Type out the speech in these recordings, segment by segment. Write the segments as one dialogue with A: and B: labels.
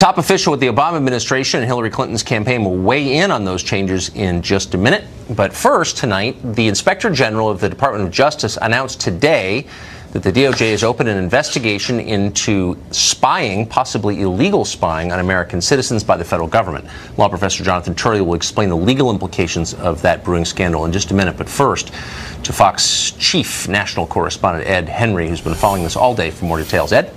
A: Top official with the Obama administration and Hillary Clinton's campaign will weigh in on those changes in just a minute. But first, tonight, the Inspector General of the Department of Justice announced today that the DOJ has opened an investigation into spying, possibly illegal spying, on American citizens by the federal government. Law professor Jonathan Turley will explain the legal implications of that brewing scandal in just a minute. But first, to Fox chief national correspondent Ed Henry, who's been following this all day for more details. Ed?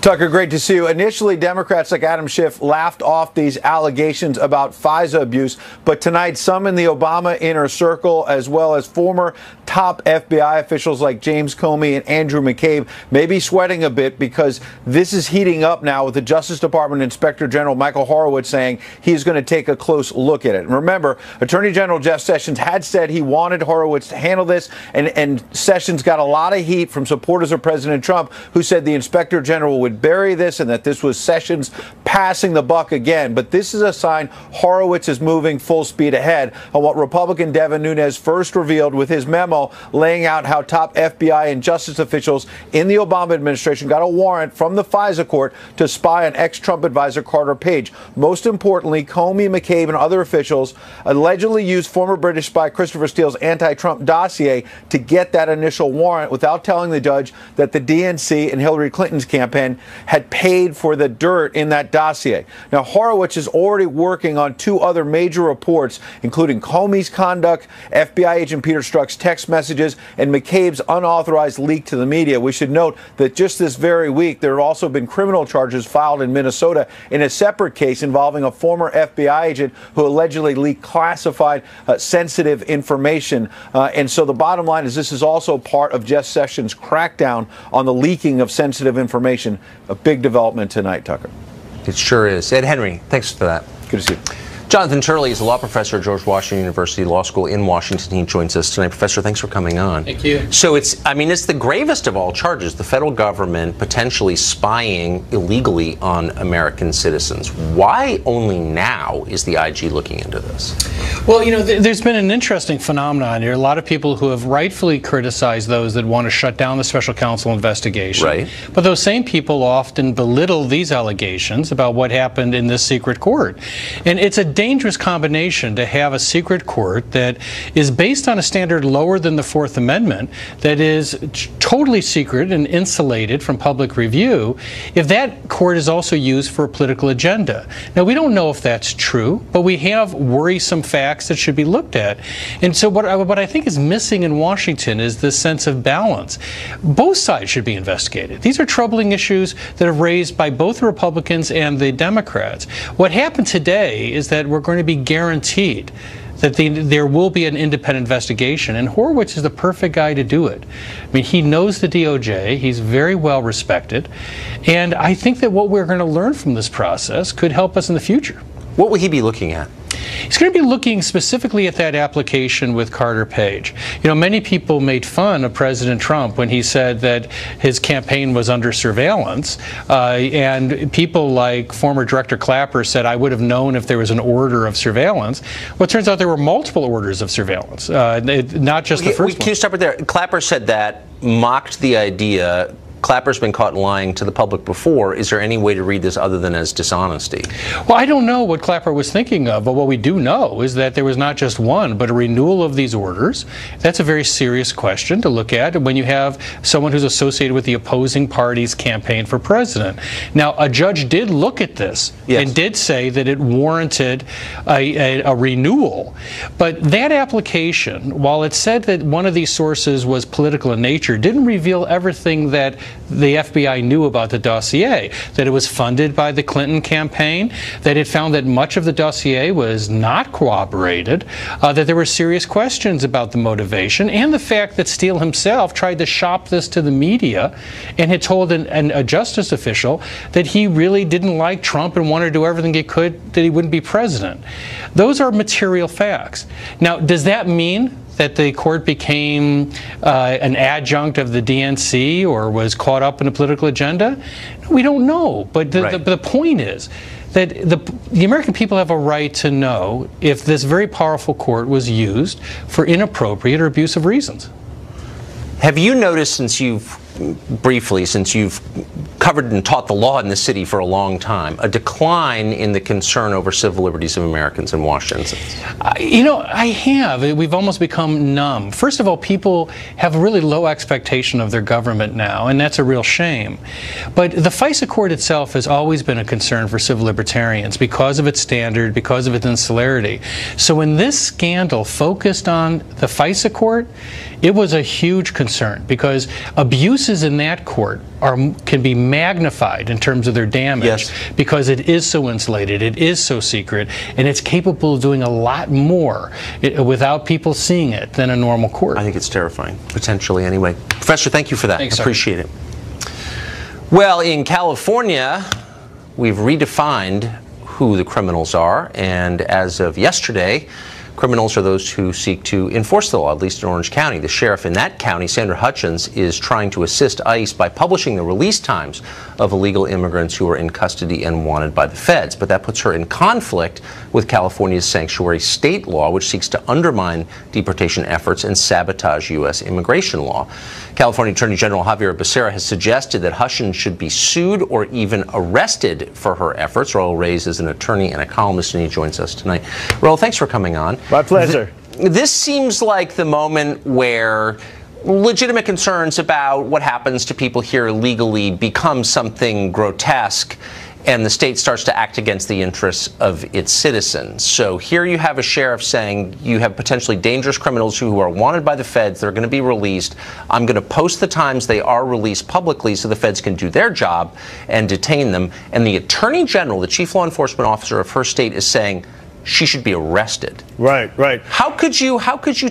B: Tucker, great to see you. Initially, Democrats like Adam Schiff laughed off these allegations about FISA abuse, but tonight some in the Obama inner circle, as well as former top FBI officials like James Comey and Andrew McCabe, may be sweating a bit because this is heating up now with the Justice Department Inspector General Michael Horowitz saying he's going to take a close look at it. And remember, Attorney General Jeff Sessions had said he wanted Horowitz to handle this, and Sessions got a lot of heat from supporters of President Trump who said the Inspector General would bury this and that this was Sessions passing the buck again. But this is a sign Horowitz is moving full speed ahead on what Republican Devin Nunes first revealed with his memo laying out how top FBI and justice officials in the Obama administration got a warrant from the FISA court to spy on ex-Trump advisor Carter Page. Most importantly, Comey, McCabe, and other officials allegedly used former British spy Christopher Steele's anti-Trump dossier to get that initial warrant without telling the judge that the DNC and Hillary Clinton's campaign had paid for the dirt in that dossier. Now, Horowitz is already working on two other major reports, including Comey's conduct, FBI agent Peter Strzok's text messages, and McCabe's unauthorized leak to the media. We should note that just this very week, there have also been criminal charges filed in Minnesota in a separate case involving a former FBI agent who allegedly leaked classified sensitive information. And so the bottom line is this is also part of Jeff Sessions' crackdown on the leaking of sensitive information. A big development tonight, Tucker.
A: It sure is. Ed Henry, thanks for that.
B: Good to see you.
A: Jonathan Turley is a law professor at George Washington University Law School in Washington. He joins us tonight. Professor, thanks for coming on.
C: Thank you.
A: So it's the gravest of all charges, the federal government potentially spying illegally on American citizens. Why only now is the IG looking into this?
C: Well, you know, there's been an interesting phenomenon here. A lot of people who have rightfully criticized those that want to shut down the special counsel investigation.
A: Right.
C: But those same people often belittle these allegations about what happened in this secret court. And it's a dangerous combination to have a secret court that is based on a standard lower than the Fourth Amendment, that is totally secret and insulated from public review, if that court is also used for a political agenda. Now, we don't know if that's true, but we have worrisome facts that should be looked at. And so what I think is missing in Washington is this sense of balance. Both sides should be investigated. These are troubling issues that are raised by both the Republicans and the Democrats. What happened today is that we're going to be guaranteed that there will be an independent investigation, and Horowitz is the perfect guy to do it. I mean, he knows the DOJ, he's very well respected, and I think that what we're going to learn from this process could help us in the future.
A: What will he be looking at?
C: He's going to be looking specifically at that application with Carter Page. You know, many people made fun of President Trump when he said that his campaign was under surveillance, and people like former Director Clapper said, I would have known if there was an order of surveillance. Well, it turns out there were multiple orders of surveillance, not just the first one.
A: Can you stop right there? Clapper said that, mocked the idea. Clapper's been caught lying to the public before. Is there any way to read this other than as dishonesty?
C: Well, I don't know what Clapper was thinking of, but what we do know is that there was not just one, but a renewal of these orders. That's a very serious question to look at when you have someone who's associated with the opposing party's campaign for president. Now, a judge did look at this and did say that it warranted a renewal. But that application, while it said that one of these sources was political in nature, didn't reveal everything that the FBI knew about the dossier, that it was funded by the Clinton campaign, that it found that much of the dossier was not corroborated, that there were serious questions about the motivation, and the fact that Steele himself tried to shop this to the media and had told a justice official that he really didn't like Trump and wanted to do everything he could that he wouldn't be president. Those are material facts. Now, does that mean that the court became an adjunct of the DNC or was caught up in a political agenda? We don't know. But the point is that the American people have a right to know if this very powerful court was used for inappropriate or abusive reasons.
A: Have you noticed, since you've covered and taught the law in the city for a long time, a decline in the concern over civil liberties of Americans in Washington?
C: You know, I have. We've almost become numb. First of all, people have a really low expectation of their government now, and that's a real shame. But the FISA court itself has always been a concern for civil libertarians because of its standard, because of its insularity. So when this scandal focused on the FISA court, it was a huge concern because abuses in that court can be magnified in terms of their damage because it is so insulated, it is so secret, and it's capable of doing a lot more without people seeing it than a normal court.
A: I think it's terrifying, potentially anyway. Professor, thank you for that.
C: Thanks,
A: appreciate it. Well, in California, we've redefined who the criminals are, and as of yesterday, criminals are those who seek to enforce the law, at least in Orange County. The sheriff in that county, Sandra Hutchins, is trying to assist ICE by publishing the release times of illegal immigrants who are in custody and wanted by the feds. But that puts her in conflict with California's sanctuary state law, which seeks to undermine deportation efforts and sabotage U.S. immigration law. California Attorney General Javier Becerra has suggested that Hutchins should be sued or even arrested for her efforts. Raul Reyes is an attorney and a columnist, and he joins us tonight. Raul, thanks for coming on.
D: My pleasure.
A: This seems like the moment where legitimate concerns about what happens to people here illegally become something grotesque, and the state starts to act against the interests of its citizens. So here you have a sheriff saying you have potentially dangerous criminals who are wanted by the feds. They're going to be released. I'm going to post the times they are released publicly so the feds can do their job and detain them. And the attorney general, the chief law enforcement officer of her state, is saying she should be arrested.
D: Right, right.
A: How could you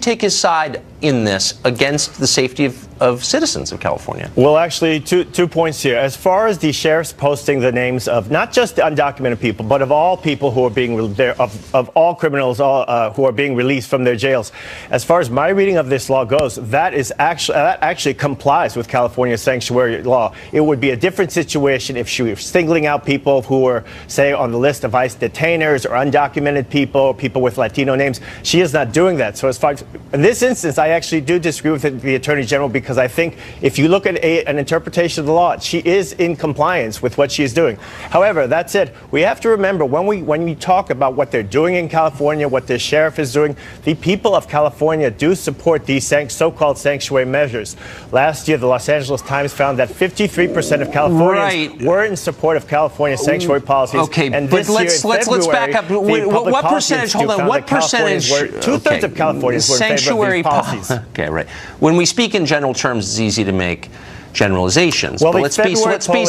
A: take his side in this against the safety of citizens of California?
D: Well, actually, two points here. As far as the sheriffs posting the names of not just the undocumented people, but of all people who are being of all criminals who are being released from their jails, as far as my reading of this law goes, that actually complies with California's sanctuary law. It would be a different situation if she were singling out people who were, say, on the list of ICE detainers or undocumented people, people with Latino names. She is not doing that. So as far as in this instance, I actually do disagree with the Attorney General, because I think if you look at an interpretation of the law, she is in compliance with what she is doing. However, that said, we have to remember when we talk about what they're doing in California, what the sheriff is doing, the people of California do support these so-called sanctuary measures. Last year, the Los Angeles Times found that 53% of Californians were in support of California's sanctuary policies.
A: Okay,
D: and
A: but let's back up. What percentage? Hold on. What percentage?
D: Two-thirds of Californians were in favor of these policies.
A: Okay, right. When we speak in general terms, it's easy to make generalizations.
D: Well,
A: but let's be specific.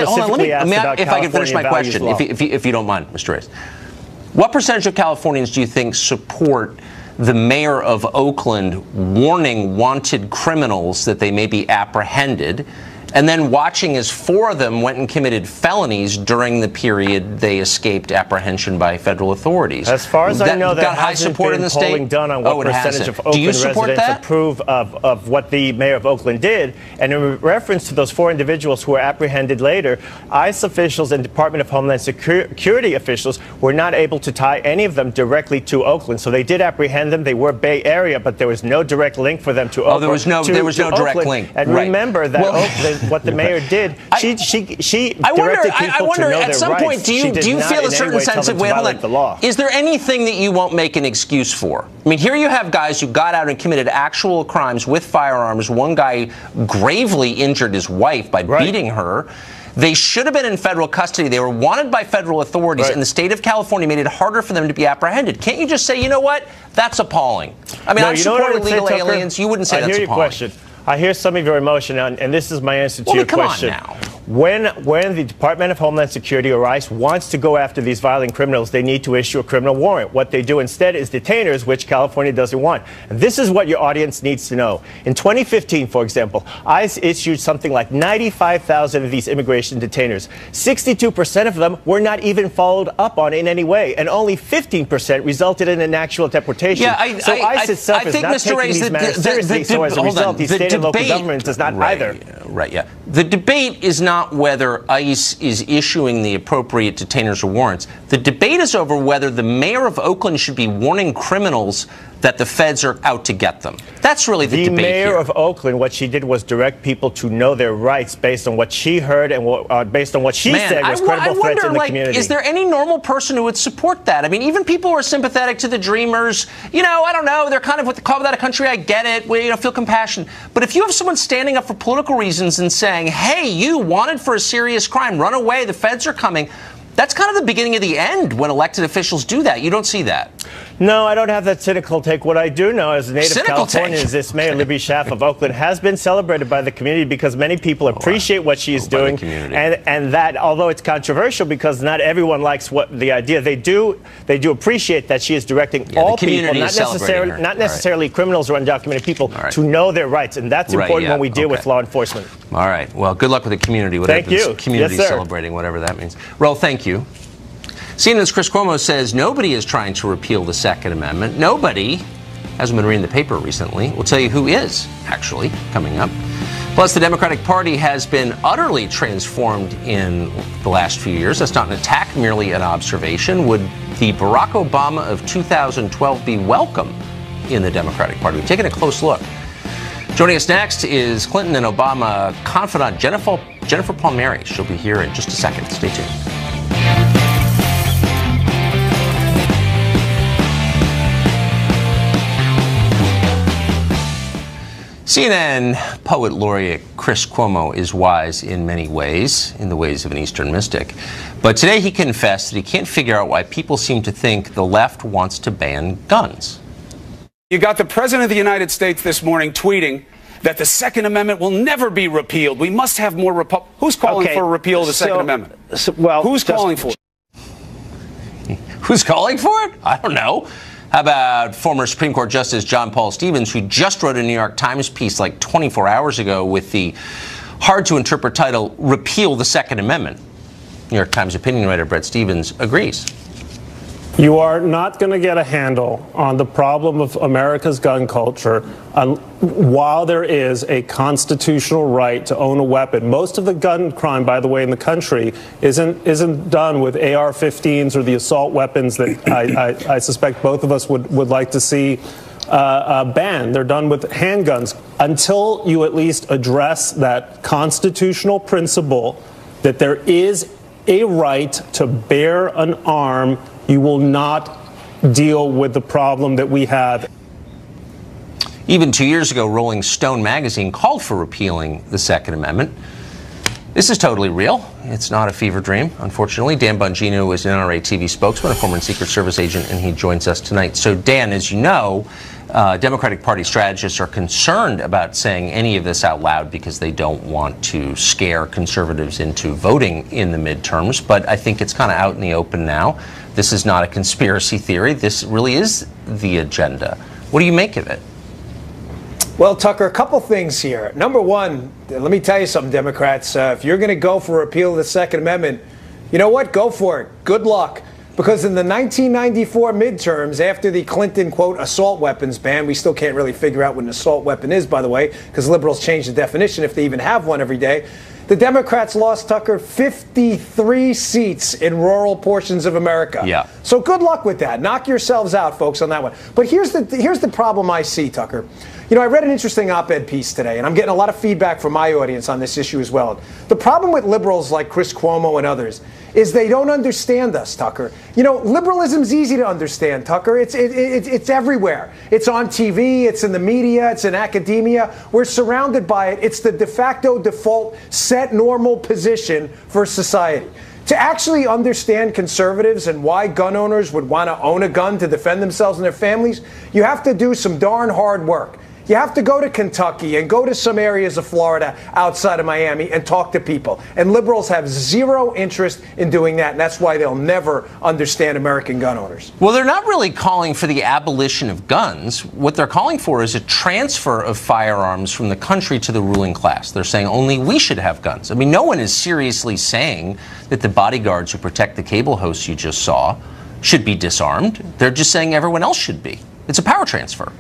A: Hold on, let me if I can finish my question, if you don't mind, Mr. Reyes. What percentage of Californians do you think support the mayor of Oakland warning wanted criminals that they may be apprehended, and then watching as 4 of them went and committed felonies during the period they escaped apprehension by federal authorities?
D: As far as I know,
A: that hasn't been polling
D: done on what percentage of Oakland residents approve of what the mayor of Oakland did. And in reference to those 4 individuals who were apprehended later, ICE officials and Department of Homeland Security officials were not able to tie any of them directly to Oakland. So they did apprehend them. They were Bay Area, but there was no direct link for them to Oakland.
A: Oh, there was no direct link.
D: And remember that what the mayor did, she directed people to know
A: at some
D: their
A: point,
D: rights.
A: do you feel a certain sense of
D: the law?
A: Is there anything that you won't make an excuse for? I mean, here you have guys who got out and committed actual crimes with firearms. One guy gravely injured his wife by beating her. They should have been in federal custody. They were wanted by federal authorities, and the state of California made it harder for them to be apprehended. Can't you just say, you know what, that's appalling? I mean, I've supported illegal aliens. You wouldn't say that's appalling.
D: I hear your question. I hear some of your emotion, and this is my answer to your question.
A: Come on now.
D: When the Department of Homeland Security or ICE wants to go after these violent criminals, they need to issue a criminal warrant. What they do instead is detainers, which California doesn't want. And this is what your audience needs to know. In 2015, for example, ICE issued something like 95,000 of these immigration detainers. 62% of them were not even followed up on in any way, and only 15% resulted in an actual deportation.
A: Yeah,
D: ICE itself is not taking these matters seriously, so as a result, the state and local government does not either.
A: Right, yeah. The debate is not whether ICE is issuing the appropriate detainers or warrants. The debate is over whether the mayor of Oakland should be warning criminals that the feds are out to get them. That's really the debate
D: mayor
A: here.
D: of Oakland, what she did was direct people to know their rights based on what she heard and based on what she said was credible threats in the community.
A: Is there any normal person who would support that? I mean, even people who are sympathetic to the Dreamers, you know, I don't know, they're kind of what they call without a country, I get it, we, you know, feel compassion. But if you have someone standing up for political reasons and saying, hey, you wanted for a serious crime, run away, the feds are coming, that's kind of the beginning of the end when elected officials do that. You don't see that.
D: No, I don't have that cynical take. What I do know as a native Californian is this Mayor Libby Schaaf of Oakland has been celebrated by the community because many people appreciate what she's doing. And that, although it's controversial because not everyone likes the idea, they do appreciate that she is directing all people, not necessarily criminals or undocumented people, to know their rights. And that's important when we deal with law enforcement.
A: All right. Well, good luck with the community.
D: Thank you.
A: Community celebrating, whatever that means. Well, thank you. CNN's Chris Cuomo says nobody is trying to repeal the Second Amendment. Nobody hasn't been reading the paper recently. We'll tell you who is, actually, coming up. Plus, the Democratic Party has been utterly transformed in the last few years. That's not an attack, merely an observation. Would the Barack Obama of 2012 be welcome in the Democratic Party? We've taken a close look. Joining us next is Clinton and Obama confidant Jennifer Palmieri. She'll be here in just a second. Stay tuned. CNN poet laureate Chris Cuomo is wise in many ways, in the ways of an Eastern mystic. But today he confessed that he can't figure out why people seem to think the left wants to ban guns.
E: You got the President of the United States this morning tweeting that the Second Amendment will never be repealed. We must have more Who's calling for a repeal of the Second Amendment? Who's calling for it?
A: Who's calling for it? I don't know. How about former Supreme Court Justice John Paul Stevens, who just wrote a New York Times piece like 24 hours ago with the hard-to-interpret title, Repeal the Second Amendment. New York Times opinion writer Bret Stephens agrees.
F: You are not going to get a handle on the problem of America's gun culture while there is a constitutional right to own a weapon. Most of the gun crime, by the way, in the country isn't done with AR-15s or the assault weapons that I suspect both of us would like to see banned. They're done with handguns. Until you at least address that constitutional principle that there is a right to bear an arm, you will not deal with the problem that we have.
A: Even 2 years ago, Rolling Stone magazine called for repealing the Second Amendment. This is totally real. It's not a fever dream, unfortunately. Dan Bongino is an NRA TV spokesman, a former Secret Service agent, and he joins us tonight. So, Dan, as you know, Democratic Party strategists are concerned about saying any of this out loud because they don't want to scare conservatives into voting in the midterms. But I think it's kind of out in the open now. This is not a conspiracy theory. This really is the agenda. What do you make of it?
G: Well, Tucker, a couple things here. Number one, let me tell you something, Democrats. If you're going to go for repeal of the Second Amendment, you know what? Go for it. Good luck. Because in the 1994 midterms, after the Clinton, quote, assault weapons ban, we still can't really figure out what an assault weapon is, by the way, because liberals change the definition if they even have one every day. The Democrats lost, Tucker, 53 seats in rural portions of America.
A: Yeah.
G: So good luck with that. Knock yourselves out, folks, on that one. But here's the problem I see, Tucker. You know, I read an interesting op-ed piece today, and I'm getting a lot of feedback from my audience on this issue as well. The problem with liberals like Chris Cuomo and others is they don't understand us, Tucker. You know, liberalism's easy to understand, Tucker. It's everywhere. It's on TV, it's in the media, it's in academia. We're surrounded by it. It's the de facto default set normal position for society. To actually understand conservatives and why gun owners would want to own a gun to defend themselves and their families, you have to do some darn hard work. You have to go to Kentucky and go to some areas of Florida outside of Miami and talk to people. And liberals have zero interest in doing that, and that's why they'll never understand American gun owners.
A: Well, they're not really calling for the abolition of guns. What they're calling for is a transfer of firearms from the country to the ruling class. They're saying only we should have guns. I mean, no one is seriously saying that the bodyguards who protect the cable hosts you just saw should be disarmed. They're just saying everyone else should be. It's a power transfer.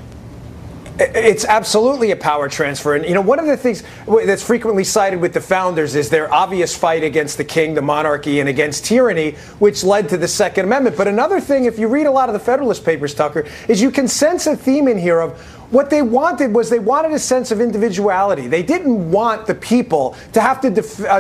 G: It's absolutely a power transfer. And, you know, one of the things that's frequently cited with the founders is their obvious fight against the king, the monarchy, and against tyranny, which led to the Second Amendment. But another thing, if you read a lot of the Federalist Papers, Tucker, is you can sense a theme in here of what they wanted was they wanted a sense of individuality. They didn't want the people to have to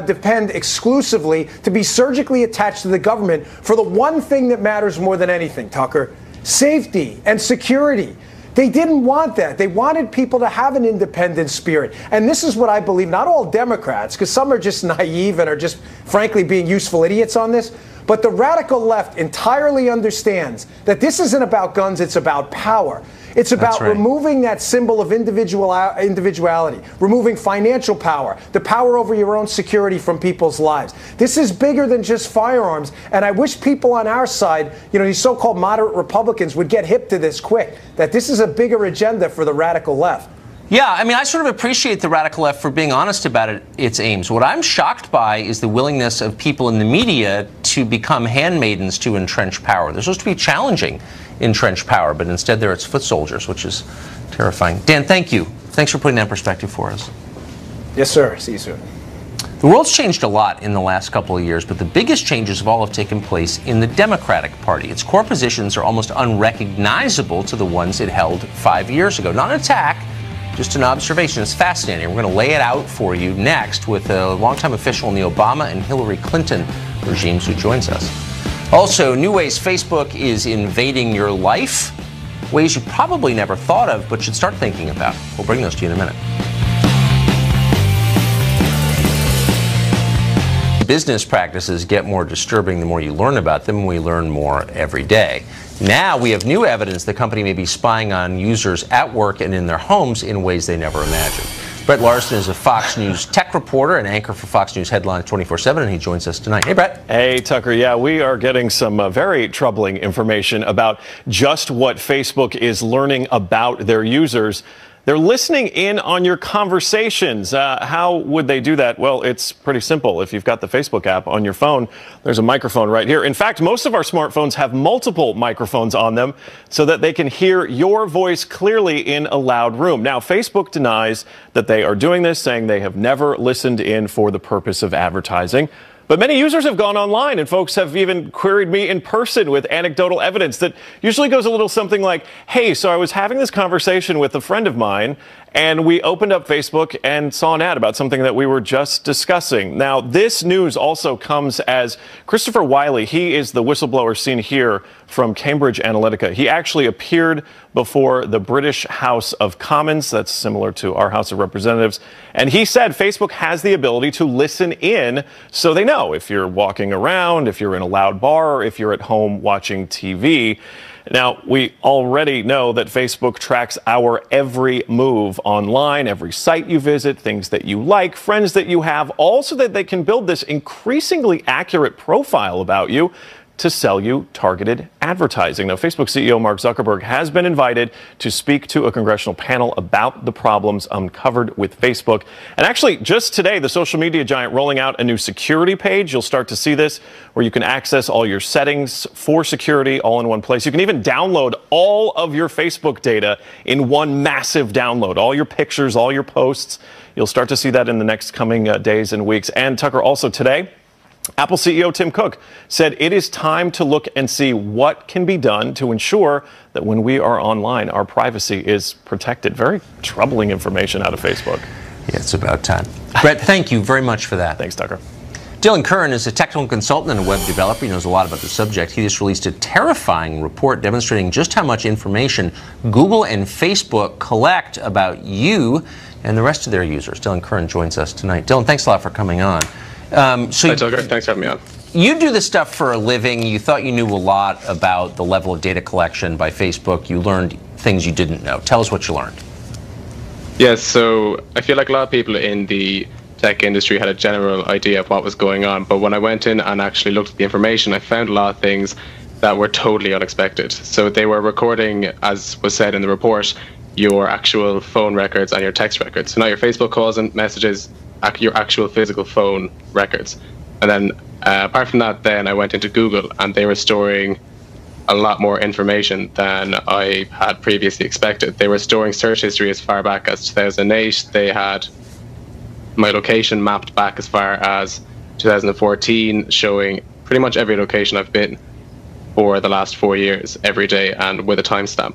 G: depend exclusively, to be surgically attached to the government for the one thing that matters more than anything, Tucker: safety and security. They didn't want that. They wanted people to have an independent spirit. And this is what I believe, not all Democrats, because some are just naive and are just, frankly, being useful idiots on this, but the radical left entirely understands that this isn't about guns, it's about power. It's about removing that symbol of individuality, removing financial power, the power over your own security from people's lives. This is bigger than just firearms, and I wish people on our side, you know, these so-called moderate Republicans, would get hip to this quick, that this is a bigger agenda for the radical left.
A: Yeah, I mean, I sort of appreciate the radical left for being honest about its aims. What I'm shocked by is the willingness of people in the media to become handmaidens to entrenched power. They're supposed to be challenging entrenched power, but instead they're its foot soldiers, which is terrifying. Dan, thank you. Thanks for putting that in perspective for us.
G: Yes, sir. See you soon.
A: The world's changed a lot in the last couple of years, but the biggest changes have all taken place in the Democratic Party. Its core positions are almost unrecognizable to the ones it held 5 years ago. Not an attack, just an observation. It's fascinating. We're going to lay it out for you next with a longtime official in the Obama and Hillary Clinton regimes who joins us. Also, new ways Facebook is invading your life, ways you probably never thought of but should start thinking about. We'll bring those to you in a minute. Business practices get more disturbing the more you learn about them, and we learn more every day. Now we have new evidence the company may be spying on users at work and in their homes in ways they never imagined. Brett Larson is a Fox News tech reporter and anchor for Fox News Headlines 24/7, and he joins us tonight. Hey, Brett.
H: Hey, Tucker. Yeah, we are getting some very troubling information about just what Facebook is learning about their users. They're listening in on your conversations. How would they do that? Well, it's pretty simple. If you've got the Facebook app on your phone, there's a microphone right here. In fact, most of our smartphones have multiple microphones on them so that they can hear your voice clearly in a loud room. Now, Facebook denies that they are doing this, saying they have never listened in for the purpose of advertising. But many users have gone online, and folks have even queried me in person with anecdotal evidence that usually goes a little something like, hey, so I was having this conversation with a friend of mine, and we opened up Facebook and saw an ad about something that we were just discussing. Now, this news also comes as Christopher Wiley, he is the whistleblower seen here from Cambridge Analytica. He actually appeared before the British House of Commons, that's similar to our House of Representatives, and he said Facebook has the ability to listen in so they know if you're walking around, if you're in a loud bar, or if you're at home watching TV. Now, we already know that Facebook tracks our every move online, every site you visit, things that you like, friends that you have, all so that they can build this increasingly accurate profile about you to sell you targeted advertising. Now, Facebook CEO Mark Zuckerberg has been invited to speak to a congressional panel about the problems uncovered with Facebook. And actually, just today, the social media giant rolling out a new security page. You'll start to see this, where you can access all your settings for security all in one place. You can even download all of your Facebook data in one massive download, all your pictures, all your posts. You'll start to see that in the next coming days and weeks. And Tucker, also today, Apple CEO Tim Cook said it is time to look and see what can be done to ensure that when we are online, our privacy is protected. Very troubling information out of Facebook.
A: Yeah, it's about time. Brett, thank you very much for that.
H: Thanks, Tucker.
A: Dylan Curran is a technical consultant and a web developer. He knows a lot about the subject. He just released a terrifying report demonstrating just how much information Google and Facebook collect about you and the rest of their users. Dylan Curran joins us tonight. Dylan, thanks a lot for coming on.
I: Hi, Tucker. Thanks for having me on.
A: You do this stuff for a living. You thought you knew a lot about the level of data collection by Facebook. You learned things you didn't know. Tell us what you learned.
I: Yes, so I feel like a lot of people in the tech industry had a general idea of what was going on, but when I went in and actually looked at the information, I found a lot of things that were totally unexpected. So they were recording, as was said in the report, your actual phone records and your text records. So not your Facebook calls and messages, your actual physical phone records. And then apart from that, then I went into Google and they were storing a lot more information than I had previously expected. They were storing search history as far back as 2008. They had my location mapped back as far as 2014, showing pretty much every location I've been for the last 4 years, every day, and with a timestamp.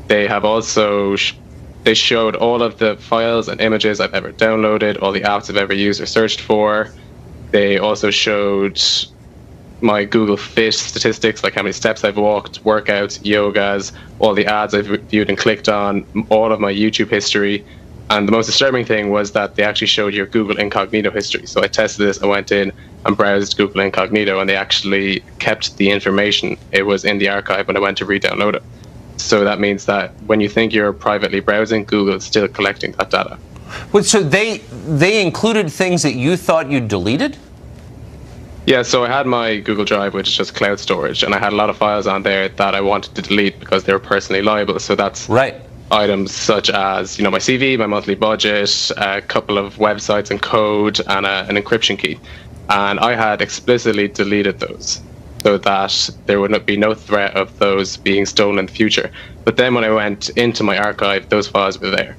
I: They have also they showed all of the files and images I've ever downloaded, all the apps I've ever used or searched for. They also showed my Google Fit statistics, like how many steps I've walked, workouts, yogas, all the ads I've viewed and clicked on, all of my YouTube history. And the most disturbing thing was that they actually showed your Google Incognito history. So I tested this, I went in and browsed Google Incognito, and they actually kept the information. It was in the archive when I went to re-download it. So that means that when you think you're privately browsing, Google is still collecting that data.
A: Well, so they included things that you thought you deleted?
I: Yeah, so I had my Google Drive, which is just cloud storage, and I had a lot of files on there that I wanted to delete because they were personally liable. So that's
A: right.
I: Items such as, my CV, my monthly budget, a couple of websites and code, and an encryption key. And I had explicitly deleted those so that there would be no threat of those being stolen in the future. But then when I went into my archive, those files were there.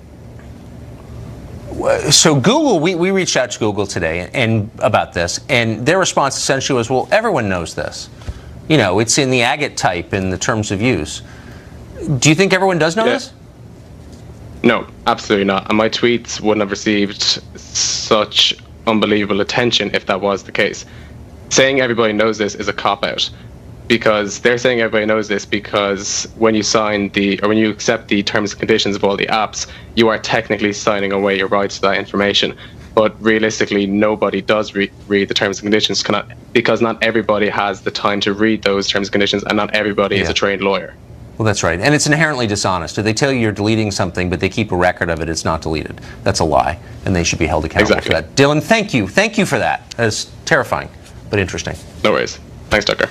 A: So Google, we reached out to Google today and about this, and their response essentially was, well, everyone knows this. It's in the agate type in the terms of use. Do you think everyone does know this?
I: No, absolutely not. And my tweets wouldn't have received such unbelievable attention if that was the case. Saying everybody knows this is a cop-out, because they're saying everybody knows this because when you when you accept the terms and conditions of all the apps, you are technically signing away your rights to that information. But realistically, nobody does read the terms and conditions, because not everybody has the time to read those terms and conditions, and not everybody is a trained lawyer.
A: Well, that's right. And it's inherently dishonest. If they tell you you're deleting something, but they keep a record of it, it's not deleted. That's a lie, and they should be held accountable for that. Dylan, thank you. Thank you for that. That's terrifying, but interesting.
I: No worries. Thanks, Tucker.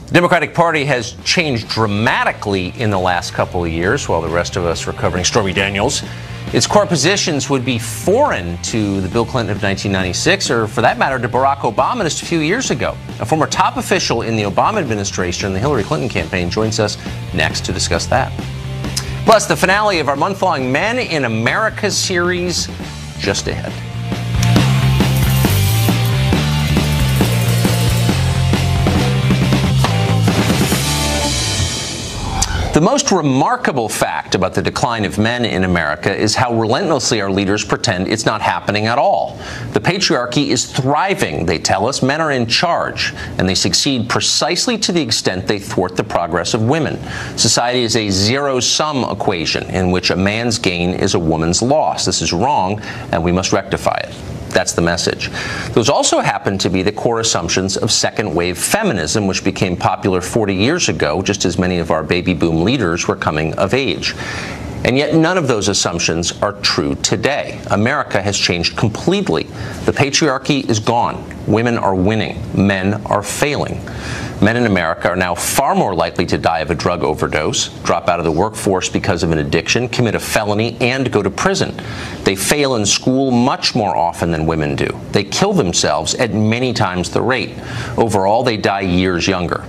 A: The Democratic Party has changed dramatically in the last couple of years, while the rest of us were covering Stormy Daniels. Its core positions would be foreign to the Bill Clinton of 1996, or for that matter, to Barack Obama just a few years ago. A former top official in the Obama administration and the Hillary Clinton campaign joins us next to discuss that. Plus, the finale of our month-long Men in America series just ahead. The most remarkable fact about the decline of men in America is how relentlessly our leaders pretend it's not happening at all. The patriarchy is thriving, they tell us. Men are in charge, and they succeed precisely to the extent they thwart the progress of women. Society is a zero-sum equation in which a man's gain is a woman's loss. This is wrong, and we must rectify it. That's the message. Those also happen to be the core assumptions of second-wave feminism, which became popular 40 years ago, just as many of our baby boom leaders were coming of age. And yet none of those assumptions are true today. America has changed completely. The patriarchy is gone. Women are winning. Men are failing. Men in America are now far more likely to die of a drug overdose, drop out of the workforce because of an addiction, commit a felony, and go to prison. They fail in school much more often than women do. They kill themselves at many times the rate. Overall, they die years younger.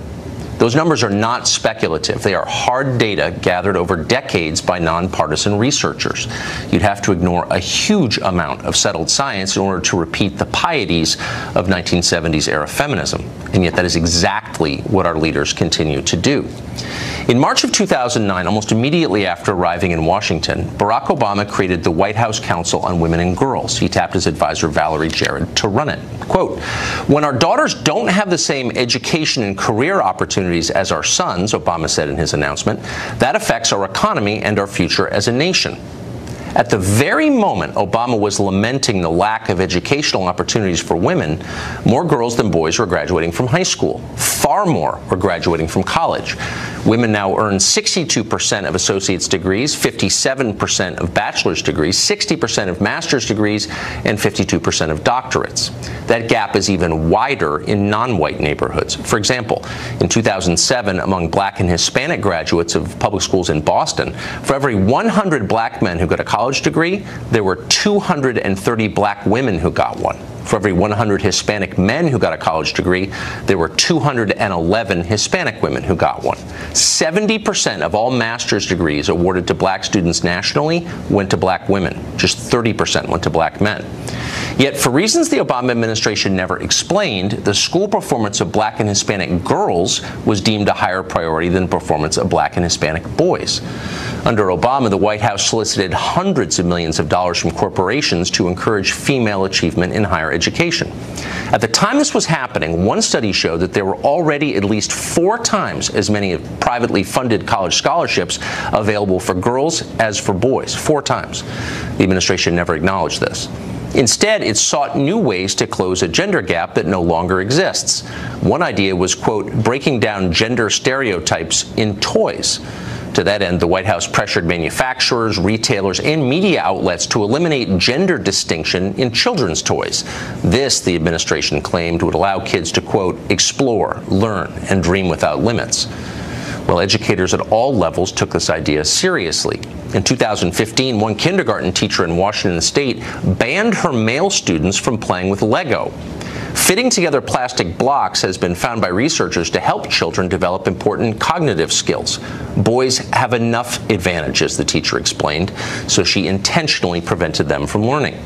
A: Those numbers are not speculative. They are hard data gathered over decades by nonpartisan researchers. You'd have to ignore a huge amount of settled science in order to repeat the pieties of 1970s era feminism. And yet that is exactly what our leaders continue to do. In March of 2009, almost immediately after arriving in Washington, Barack Obama created the White House Council on Women and Girls. He tapped his advisor Valerie Jarrett to run it. Quote, "When our daughters don't have the same education and career opportunities as our sons," Obama said in his announcement, "that affects our economy and our future as a nation." At the very moment Obama was lamenting the lack of educational opportunities for women, more girls than boys were graduating from high school. Far more were graduating from college. Women now earn 62% of associate's degrees, 57% of bachelor's degrees, 60% of master's degrees, and 52% of doctorates. That gap is even wider in non-white neighborhoods. For example, in 2007, among black and Hispanic graduates of public schools in Boston, for every 100 black men who go to college college degree, there were 230 black women who got one. For every 100 Hispanic men who got a college degree, there were 211 Hispanic women who got one. 70% of all master's degrees awarded to black students nationally went to black women. Just 30% went to black men. Yet, for reasons the Obama administration never explained, the school performance of black and Hispanic girls was deemed a higher priority than the performance of black and Hispanic boys. Under Obama, the White House solicited hundreds of millions of dollars from corporations to encourage female achievement in higher education. At the time this was happening, one study showed that there were already at least 4 times as many privately funded college scholarships available for girls as for boys. 4 times. The administration never acknowledged this. Instead, it sought new ways to close a gender gap that no longer exists. One idea was, quote, breaking down gender stereotypes in toys. To that end, the White House pressured manufacturers, retailers, and media outlets to eliminate gender distinction in children's toys. This, the administration claimed, would allow kids to, quote, explore, learn, and dream without limits. Well, educators at all levels took this idea seriously. In 2015, one kindergarten teacher in Washington state banned her male students from playing with Lego. Fitting together plastic blocks has been found by researchers to help children develop important cognitive skills. Boys have enough advantages, the teacher explained, so she intentionally prevented them from learning.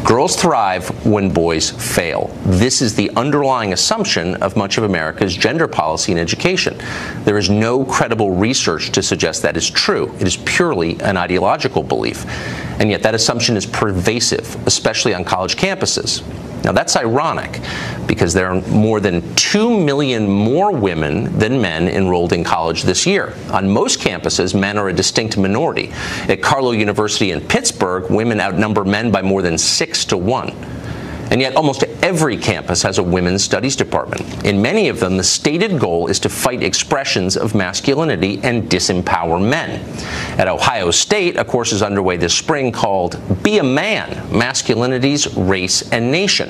A: Girls thrive when boys fail. This is the underlying assumption of much of America's gender policy and education. There is no credible research to suggest that is true. It is purely an ideological belief. And yet that assumption is pervasive, especially on college campuses. Now that's ironic because there are more than 2 million more women than men enrolled in college this year. On most campuses, men are a distinct minority. At Carleton University in Pittsburgh, women outnumber men by more than 6 to 1. And yet almost every campus has a women's studies department. In many of them, the stated goal is to fight expressions of masculinity and disempower men. At Ohio State, a course is underway this spring called Be a Man, Masculinities, Race, and Nation.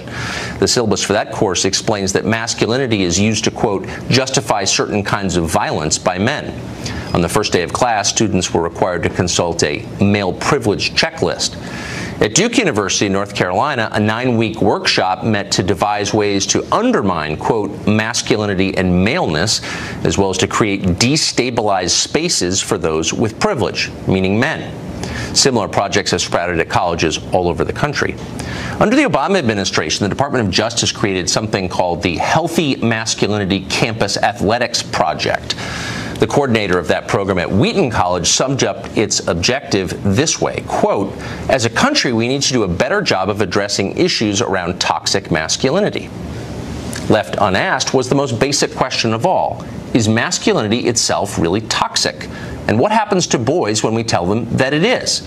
A: The syllabus for that course explains that masculinity is used to, quote, justify certain kinds of violence by men. On the first day of class, students were required to consult a male privilege checklist. At Duke University in North Carolina, a 9-week workshop met to devise ways to undermine, quote, masculinity and maleness, as well as to create destabilized spaces for those with privilege, meaning men. Similar projects have sprouted at colleges all over the country. Under the Obama administration, the Department of Justice created something called the Healthy Masculinity Campus Athletics Project. The coordinator of that program at Wheaton College summed up its objective this way, quote, as a country, we need to do a better job of addressing issues around toxic masculinity. Left unasked was the most basic question of all. Is masculinity itself really toxic? And what happens to boys when we tell them that it is?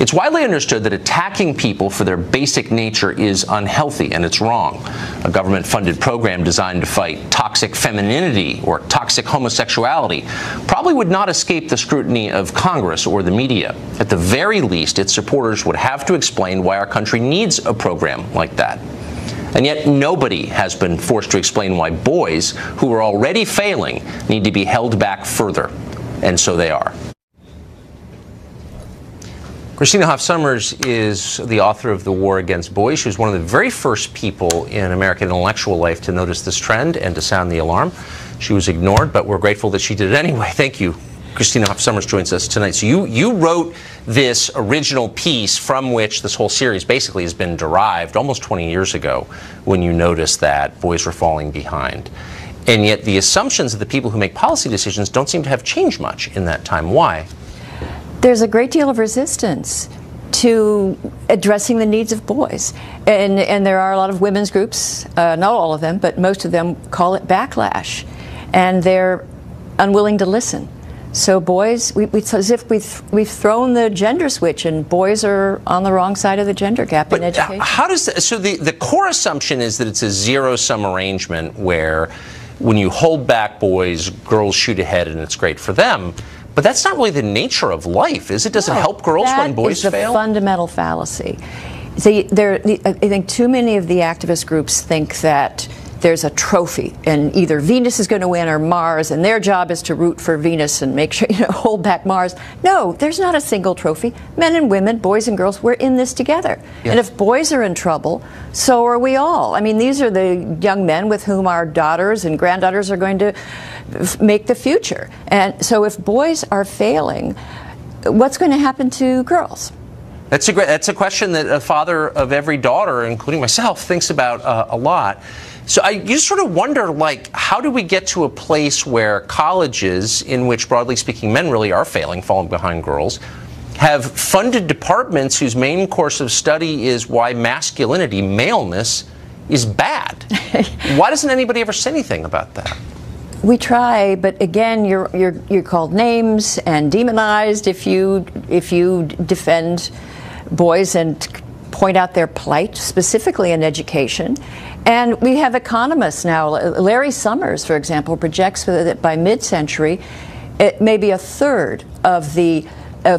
A: It's widely understood that attacking people for their basic nature is unhealthy, and it's wrong. A government-funded program designed to fight toxic femininity or toxic homosexuality probably would not escape the scrutiny of Congress or the media. At the very least, its supporters would have to explain why our country needs a program like that. And yet nobody has been forced to explain why boys, who are already failing, need to be held back further. And so they are. Christina Hoff Sommers is the author of The War Against Boys. She was one of the very first people in American intellectual life to notice this trend and to sound the alarm. She was ignored, but we're grateful that she did it anyway. Thank you. Christina Hoff Sommers joins us tonight. So you wrote this original piece from which this whole series basically has been derived almost 20 years ago when you noticed that boys were falling behind. And yet the assumptions of the people who make policy decisions don't seem to have changed much in that time. Why?
J: There's a great deal of resistance to addressing the needs of boys. And there are a lot of women's groups, not all of them, but most of them call it backlash. And they're unwilling to listen. So boys, it's as if we've thrown the gender switch, and boys are on the wrong side of the gender gap in education.
A: How does that, so the core assumption is that it's a zero-sum arrangement where when you hold back boys, girls shoot ahead and it's great for them. But that's not really the nature of life, is it? Does it help girls when boys fail?
J: That is the fundamental fallacy. See, I think too many of the activist groups think that there's a trophy, and either Venus is going to win or Mars, and their job is to root for Venus and make sure, hold back Mars. No, there's not a single trophy. Men and women, boys and girls, we're in this together. Yes. And if boys are in trouble, so are we all. I mean, these are the young men with whom our daughters and granddaughters are going to make the future. And so if boys are failing, what's going to happen to girls?
A: That's a question that a father of every daughter, including myself, thinks about a lot. So you just sort of wonder, like, how do we get to a place where colleges, in which, broadly speaking, men really are failing, falling behind girls, have funded departments whose main course of study is why masculinity, maleness, is bad? Why doesn't anybody ever say anything about that?
J: We try, but again, you're called names and demonized if you defend boys and point out their plight, specifically in education. And we have economists now. Larry Summers, for example, projects that by mid-century, maybe a third of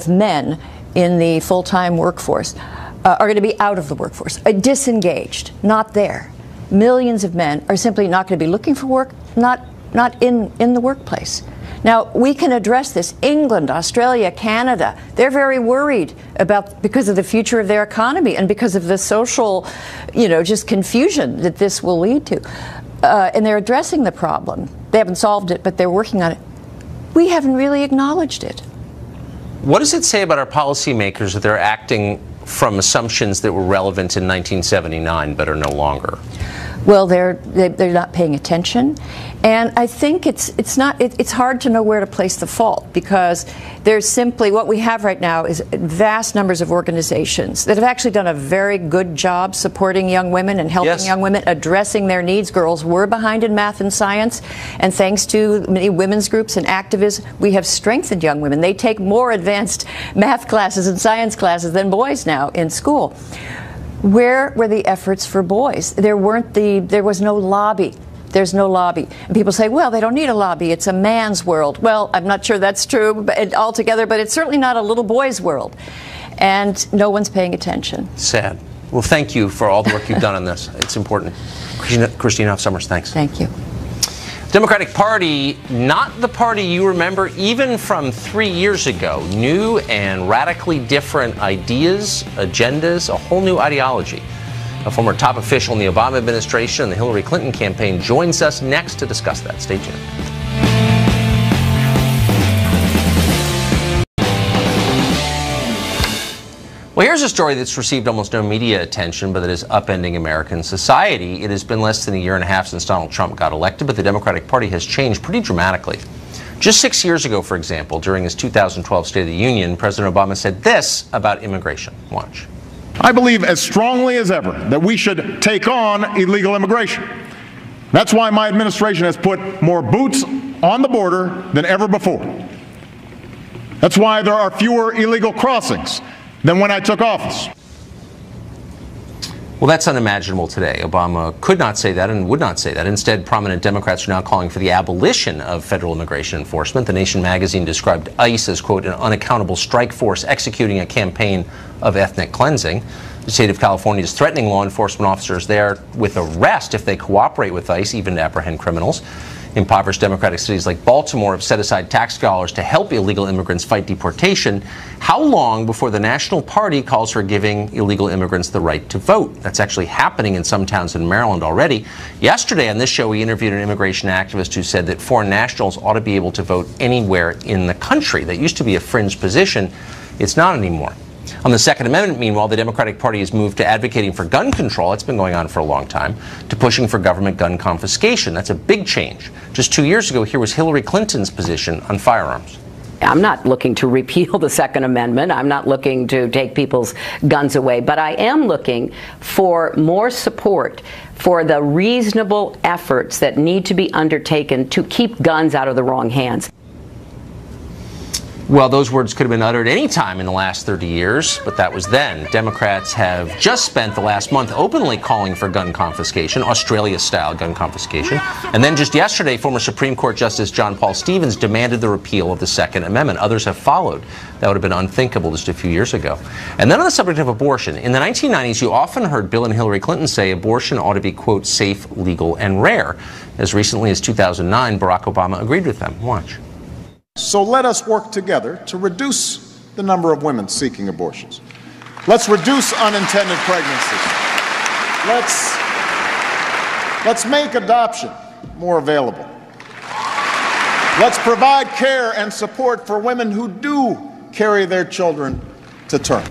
J: men in the full-time workforce are going to be out of the workforce, disengaged, not there. Millions of men are simply not going to be looking for work, not in the workplace. Now, we can address this. England, Australia, Canada, they're very worried because of the future of their economy and because of the social, just confusion that this will lead to. And they're addressing the problem. They haven't solved it, but they're working on it. We haven't really acknowledged it.
A: What does it say about our policymakers that they're acting from assumptions that were relevant in 1979 but are no longer?
J: Well, they're not paying attention, and I think it's hard to know where to place the fault, because there's simply what we have right now is vast numbers of organizations that have actually done a very good job supporting young women and helping young women, addressing their needs. Girls were behind in math and science, and thanks to many women's groups and activists, we have strengthened young women. They take more advanced math classes and science classes than boys now in school. Where were the efforts for boys? There was no lobby. There's no lobby. And people say, well, they don't need a lobby. It's a man's world. Well, I'm not sure that's true altogether, but it's certainly not a little boy's world. And no one's paying attention.
A: Sad. Well, thank you for all the work you've done on this. It's important. Christina Hoff Sommers, thanks.
J: Thank you.
A: Democratic Party, not the party you remember even from 3 years ago. New and radically different ideas, agendas, a whole new ideology. A former top official in the Obama administration and the Hillary Clinton campaign joins us next to discuss that. Stay tuned. Well, here's a story that's received almost no media attention, but that is upending American society. It has been less than a year and a half since Donald Trump got elected, but the Democratic Party has changed pretty dramatically. Just 6 years ago, for example, during his 2012 State of the Union, President Obama said this about immigration. Watch.
K: I believe as strongly as ever that we should take on illegal immigration. That's why my administration has put more boots on the border than ever before. That's why there are fewer illegal crossings than when I took office.
A: Well, that's unimaginable today. Obama could not say that and would not say that. Instead, prominent Democrats are now calling for the abolition of federal immigration enforcement. The Nation magazine described ICE as, quote, an unaccountable strike force executing a campaign of ethnic cleansing. The state of California is threatening law enforcement officers there with arrest if they cooperate with ICE, even to apprehend criminals. Impoverished Democratic cities like Baltimore have set aside tax dollars to help illegal immigrants fight deportation. How long before the National Party calls for giving illegal immigrants the right to vote? That's actually happening in some towns in Maryland already. Yesterday on this show, we interviewed an immigration activist who said that foreign nationals ought to be able to vote anywhere in the country. That used to be a fringe position. It's not anymore. On the Second Amendment, meanwhile, the Democratic Party has moved to advocating for gun control. It's been going on for a long time, to pushing for government gun confiscation. That's a big change. Just 2 years ago, here was Hillary Clinton's position on firearms.
L: I'm not looking to repeal the Second Amendment. I'm not looking to take people's guns away. But I am looking for more support for the reasonable efforts that need to be undertaken to keep guns out of the wrong hands.
A: Well, those words could have been uttered any time in the last 30 years, but that was then. Democrats have just spent the last month openly calling for gun confiscation, Australia-style gun confiscation. And then just yesterday, former Supreme Court Justice John Paul Stevens demanded the repeal of the Second Amendment. Others have followed. That would have been unthinkable just a few years ago. And then on the subject of abortion, in the 1990s, you often heard Bill and Hillary Clinton say abortion ought to be, quote, safe, legal, and rare. As recently as 2009, Barack Obama agreed with them. Watch.
K: So let us work together to reduce the number of women seeking abortions. Let's reduce unintended pregnancies. Let's make adoption more available. Let's provide care and support for women who do carry their children to term.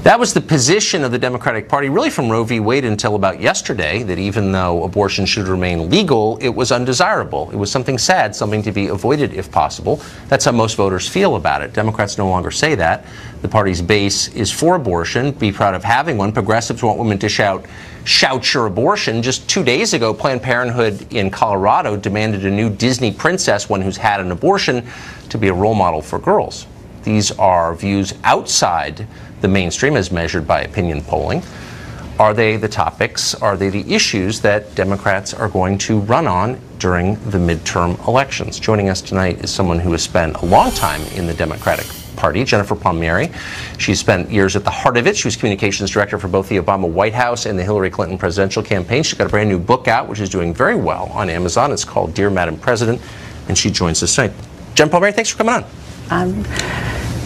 A: That was the position of the Democratic Party really from Roe v. Wade until about yesterday, that even though abortion should remain legal, it was undesirable. It was something sad, something to be avoided if possible. That's how most voters feel about it. Democrats no longer say that. The party's base is for abortion, be proud of having one. Progressives want women to shout your abortion. Just 2 days ago, Planned Parenthood in Colorado demanded a new Disney princess, one who's had an abortion, to be a role model for girls. These are views outside the mainstream as measured by opinion polling. Are they the topics, are they the issues that Democrats are going to run on during the midterm elections? Joining us tonight is someone who has spent a long time in the Democratic Party, Jennifer Palmieri. She's spent years at the heart of it. She was communications director for both the Obama White House and the Hillary Clinton presidential campaign. She's got a brand new book out, which is doing very well on Amazon. It's called Dear Madam President, and she joins us tonight. Jen Palmieri, thanks for coming on.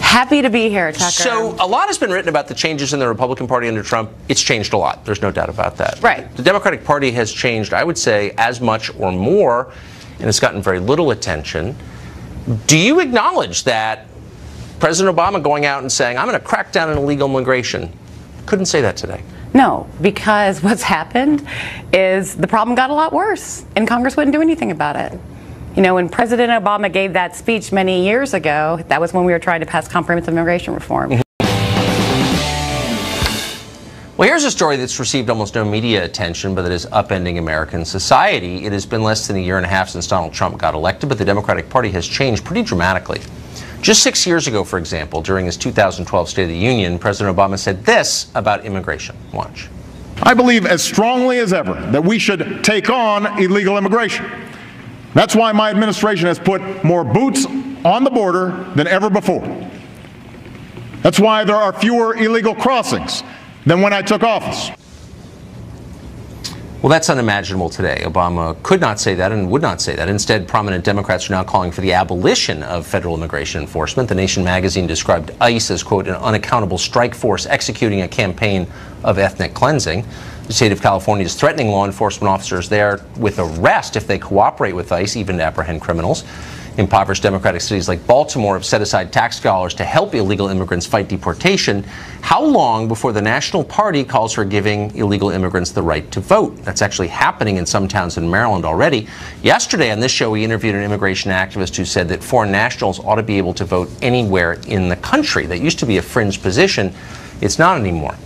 M: Happy to be here, Tucker.
A: So a lot has been written about the changes in the Republican Party under Trump. It's changed a lot. There's no doubt about that.
M: Right.
A: The Democratic Party has changed, I would say, as much or more, and it's gotten very little attention. Do you acknowledge that President Obama going out and saying, I'm going to crack down on illegal immigration, couldn't say that today?
M: No, because what's happened is the problem got a lot worse, and Congress wouldn't do anything about it. You know, when President Obama gave that speech many years ago, that was when we were trying to pass comprehensive immigration reform.
A: Well, here's a story that's received almost no media attention, but that is upending American society. It has been less than a year and a half since Donald Trump got elected, but the Democratic Party has changed pretty dramatically. Just 6 years ago, for example, during his 2012 State of the Union, President Obama said this about immigration. Watch.
K: I believe as strongly as ever that we should take on illegal immigration. That's why my administration has put more boots on the border than ever before. That's why there are fewer illegal crossings than when I took office.
A: Well, that's unimaginable today. Obama could not say that and would not say that. Instead, prominent Democrats are now calling for the abolition of federal immigration enforcement. The Nation magazine described ICE as, quote, an unaccountable strike force executing a campaign of ethnic cleansing. The state of California is threatening law enforcement officers there with arrest if they cooperate with ICE, even to apprehend criminals. Impoverished Democratic cities like Baltimore have set aside tax dollars to help illegal immigrants fight deportation. How long before the National Party calls for giving illegal immigrants the right to vote? That's actually happening in some towns in Maryland already. Yesterday on this show, we interviewed an immigration activist who said that foreign nationals ought to be able to vote anywhere in the country. That used to be a fringe position. It's not anymore.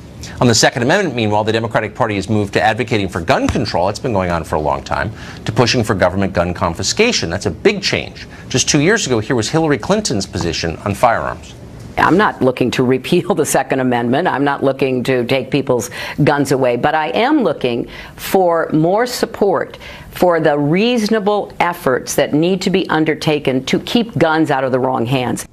A: On the Second Amendment, meanwhile, the Democratic Party has moved to advocating for gun control. It's been going on for a long time, to pushing for government gun confiscation. That's a big change. Just 2 years ago, here was Hillary Clinton's position on firearms.
L: I'm not looking to repeal the Second Amendment. I'm not looking to take people's guns away. But I am looking for more support for the reasonable efforts that need to be undertaken to keep guns out of the wrong hands.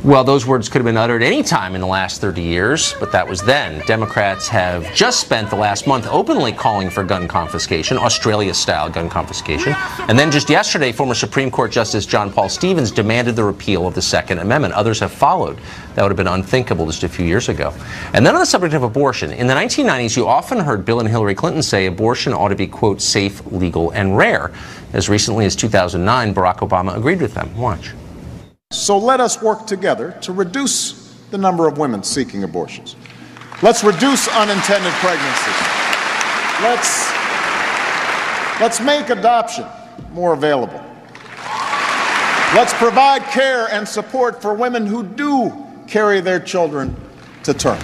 A: Well, those words could have been uttered any time in the last 30 years, but that was then. Democrats have just spent the last month openly calling for gun confiscation, Australia-style gun confiscation. And then just yesterday, former Supreme Court Justice John Paul Stevens demanded the repeal of the Second Amendment. Others have followed. That would have been unthinkable just a few years ago. And then on the subject of abortion, in the 1990s, you often heard Bill and Hillary Clinton say abortion ought to be, quote, safe, legal, and rare. As recently as 2009, Barack Obama agreed with them. Watch.
K: So let us work together to reduce the number of women seeking abortions. Let's reduce unintended pregnancies. Let's make adoption more available. Let's provide care and support for women who do carry their children to term.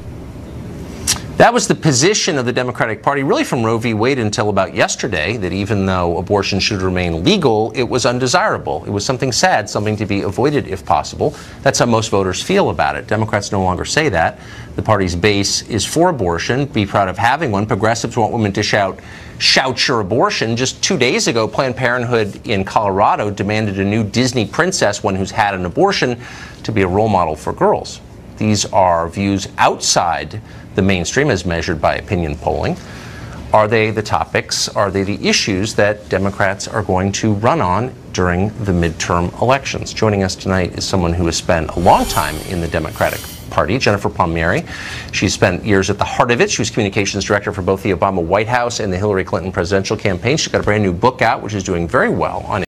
A: That was the position of the Democratic Party really from Roe v. Wade until about yesterday, that even though abortion should remain legal, it was undesirable. It was something sad, something to be avoided if possible. That's how most voters feel about it. Democrats no longer say that. The party's base is for abortion, be proud of having one. Progressives want women to shout your abortion. Just 2 days ago, Planned Parenthood in Colorado demanded a new Disney princess, one who's had an abortion, to be a role model for girls. These are views outside the mainstream as measured by opinion polling. Are they the topics, are they the issues that Democrats are going to run on during the midterm elections? Joining us tonight is someone who has spent a long time in the Democratic Party, Jennifer Palmieri. She spent years at the heart of it. She was communications director for both the Obama White House and the Hillary Clinton presidential campaign. She's got a brand new book out, which is doing very well on